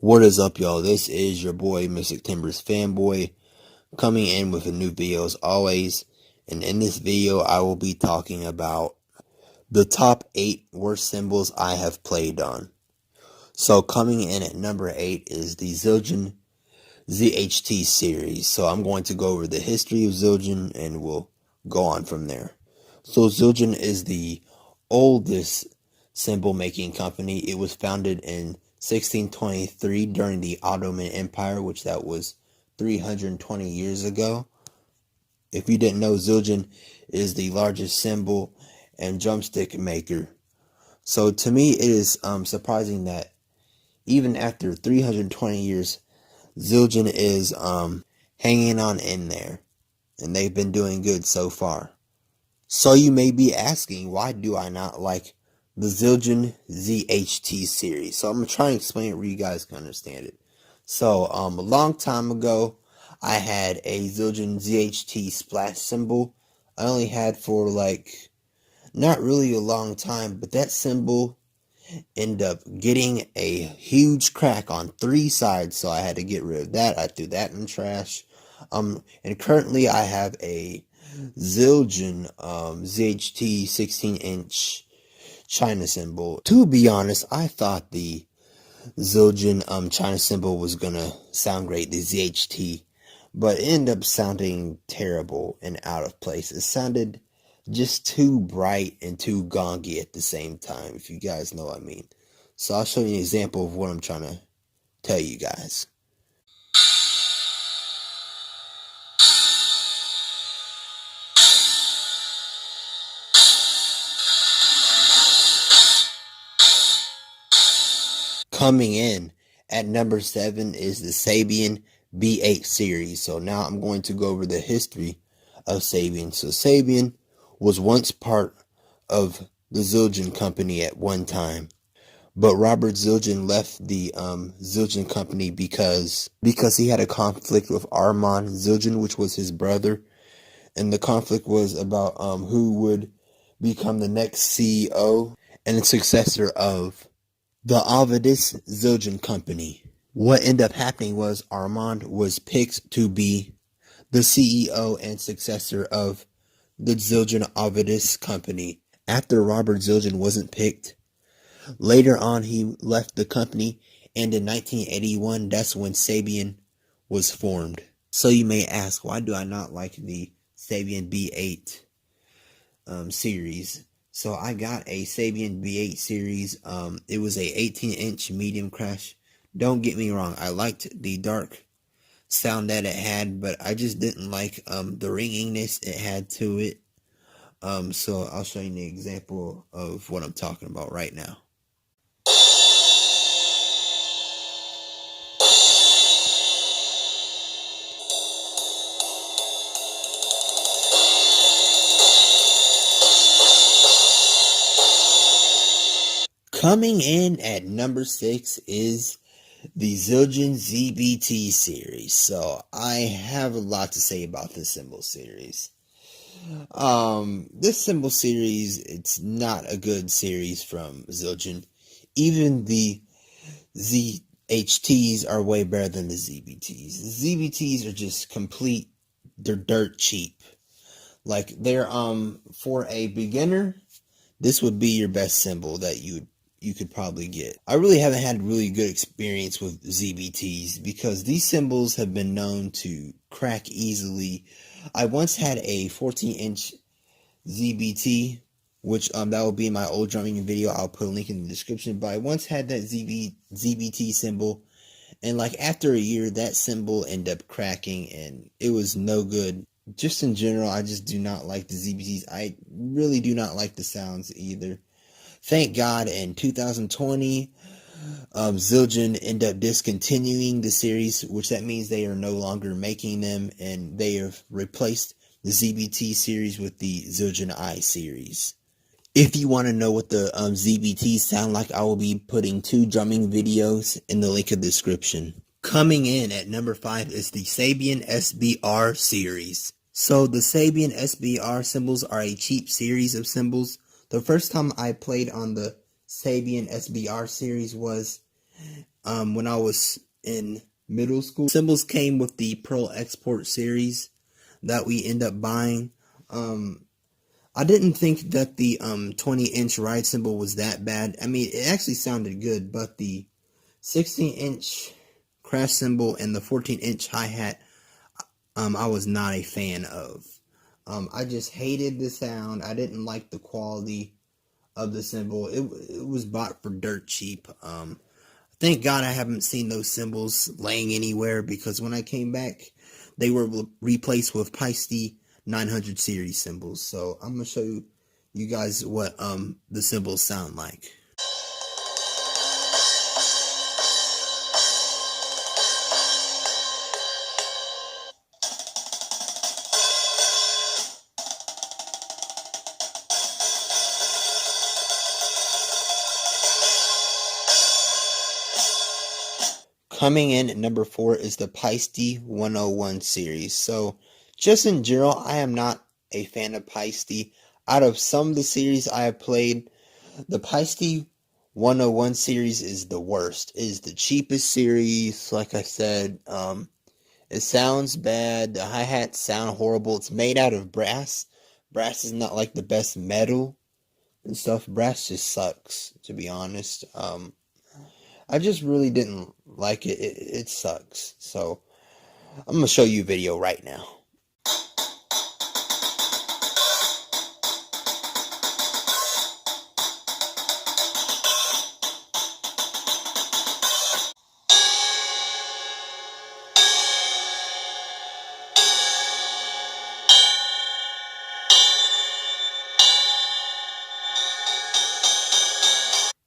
What is up, y'all? This is your boy, Mystic Timbers Fanboy, coming in with a new video as always. And in this video, I will be talking about the top 8 worst cymbals I have played on. So coming in at number 8 is the Zildjian ZHT series. So I'm going to go over the history of Zildjian and we'll go on from there. So Zildjian is the oldest cymbal making company. It was founded in 1623 during the Ottoman Empire, which that was 320 years ago. If you didn't know, Zildjian is the largest cymbal and drumstick maker. So to me, it is surprising that even after 320 years, Zildjian is hanging on in there, and they've been doing good so far. So you may be asking, why do I not like the Zildjian ZHT series? So I'm going to try and explain it where you guys can understand it. So a long time ago, I had a Zildjian ZHT splash cymbal. I only had for not really a long time, but that cymbal ended up getting a huge crack on 3 sides, so I had to get rid of that. I threw that in the trash. And currently I have a Zildjian ZHT 16-inch China cymbal. To be honest, I thought the Zildjian China cymbal was gonna sound great, the ZHT, but it ended up sounding terrible and out of place. It sounded just too bright and too gongy at the same time, if you guys know what I mean. So I'll show you an example of what I'm trying to tell you guys. Coming in at number 7 is the Sabian B8 series. So now I'm going to go over the history of Sabian. So Sabian was once part of the Zildjian company at one time, but Robert Zildjian left the Zildjian company because he had a conflict with Armand Zildjian, which was his brother, and the conflict was about who would become the next CEO and the successor of the Avedis Zildjian company. What ended up happening was Armand was picked to be the CEO and successor of the Zildjian Avedis company. After Robert Zildjian wasn't picked, later on he left the company, and in 1981, that's when Sabian was formed. So you may ask, why do I not like the Sabian B8 series? So I got a Sabian B8 series. It was a 18-inch medium crash. Don't get me wrong, I liked the dark sound that it had, but I just didn't like the ringiness it had to it. So I'll show you an example of what I'm talking about right now. Coming in at number 6 is the Zildjian ZBT series. So I have a lot to say about this cymbal series. This cymbal series, it's not a good series from Zildjian. Even the ZHTs are way better than the ZBTs. The ZBTs are just complete, they're dirt cheap. Like, they're for a beginner, this would be your best cymbal that you could probably get. I really haven't had really good experience with ZBTs because these cymbals have been known to crack easily. I once had a 14-inch ZBT, which that will be in my old drumming video. I'll put a link in the description. But I once had that ZBT cymbal, and like after a year, that cymbal ended up cracking, and it was no good. Just in general, I just do not like the ZBTs. I really do not like the sounds either. Thank God in 2020, Zildjian ended up discontinuing the series, which that means they are no longer making them, and they have replaced the ZBT series with the Zildjian I series. If you want to know what the ZBTs sound like, I will be putting 2 drumming videos in the link in the description. Coming in at number 5 is the Sabian SBR series. So the Sabian SBR cymbals are a cheap series of cymbals. The first time I played on the Sabian SBR series was when I was in middle school. Cymbals came with the Pearl Export series that we end up buying. I didn't think that the 20-inch ride cymbal was that bad. I mean, it actually sounded good, but the 16-inch crash cymbal and the 14-inch hi-hat, I was not a fan of. I just hated the sound. I didn't like the quality of the cymbal. It was bought for dirt cheap. Thank God I haven't seen those cymbals laying anywhere, because when I came back, they were replaced with Paiste 900 series cymbals. So I'm gonna show you guys what the cymbals sound like. Coming in at number 4 is the Paiste 101 series. So, just in general, I am not a fan of Paiste. Out of some of the series I have played, the Paiste 101 series is the worst. It is the cheapest series. Like I said, it sounds bad. The hi-hats sound horrible. It's made out of brass. Brass is not like the best metal and stuff. Brass just sucks, to be honest. I just really didn't like it. It sucks. So, I'm going to show you a video right now.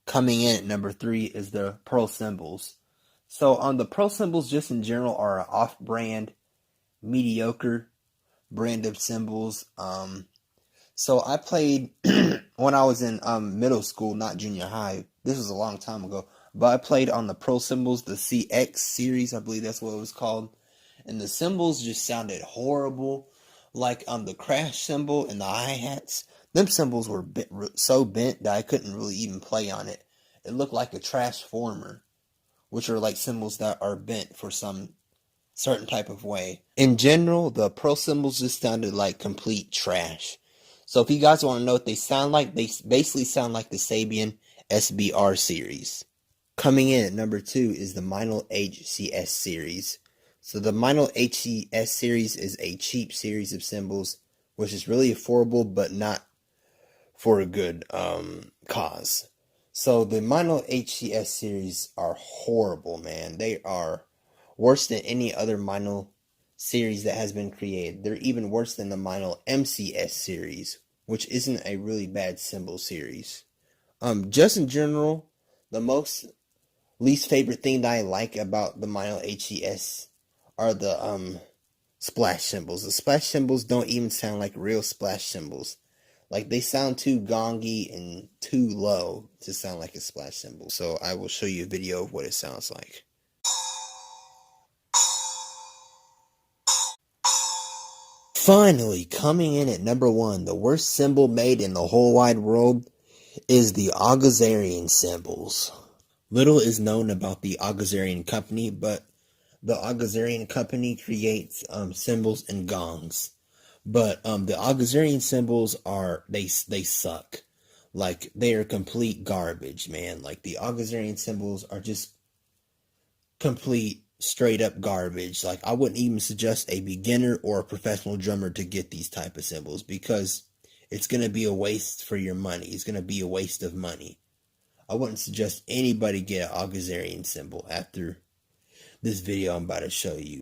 Coming in at number 3 is the Pearl cymbals. So, the Pearl cymbals just in general are an off-brand, mediocre brand of cymbals. So I played when I was in middle school, not junior high. This was a long time ago. But I played on the Pearl cymbals, the CX series, I believe that's what it was called. And the cymbals just sounded horrible. Like the crash cymbal and the hi-hats. Them cymbals were so bent that I couldn't really even play on it. It looked like a transformer, which are like cymbals that are bent for some certain type of way. In general, the Pearl cymbals just sounded like complete trash. So if you guys want to know what they sound like, they basically sound like the Sabian SBR series. Coming in at number 2 is the Meinl HCS series. So the Meinl HCS series is a cheap series of cymbals, which is really affordable, but not for a good cause. So the Meinl HCS series are horrible, man. They are worse than any other Meinl series that has been created. They're even worse than the Meinl MCS series, which isn't a really bad cymbal series. Just in general, the least favorite thing that I like about the Meinl HCS are the splash cymbals. The splash cymbals don't even sound like real splash cymbals. Like, they sound too gongy and too low to sound like a splash cymbal. So I will show you a video of what it sounds like. Finally, coming in at number 1, the worst cymbal made in the whole wide world is the Zildjian cymbals. Little is known about the Zildjian company, but the Zildjian company creates cymbals and gongs. But the Zildjian cymbals they suck. Like, they are complete garbage, man. Like, the Zildjian cymbals are just complete straight up garbage. Like, I wouldn't even suggest a beginner or a professional drummer to get these type of cymbals, because it's going to be a waste for your money. It's going to be a waste of money. I wouldn't suggest anybody get an Zildjian cymbal after this video I'm about to show you.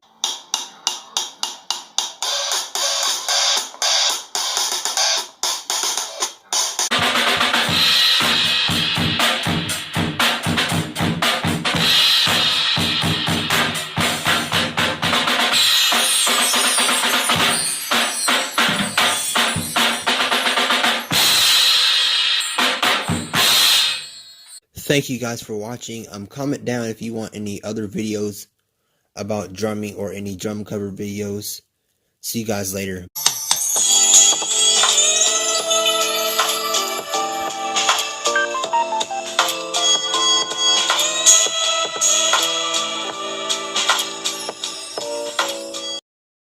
Thank you guys for watching. Comment down if you want any other videos about drumming or any drum cover videos. See you guys later.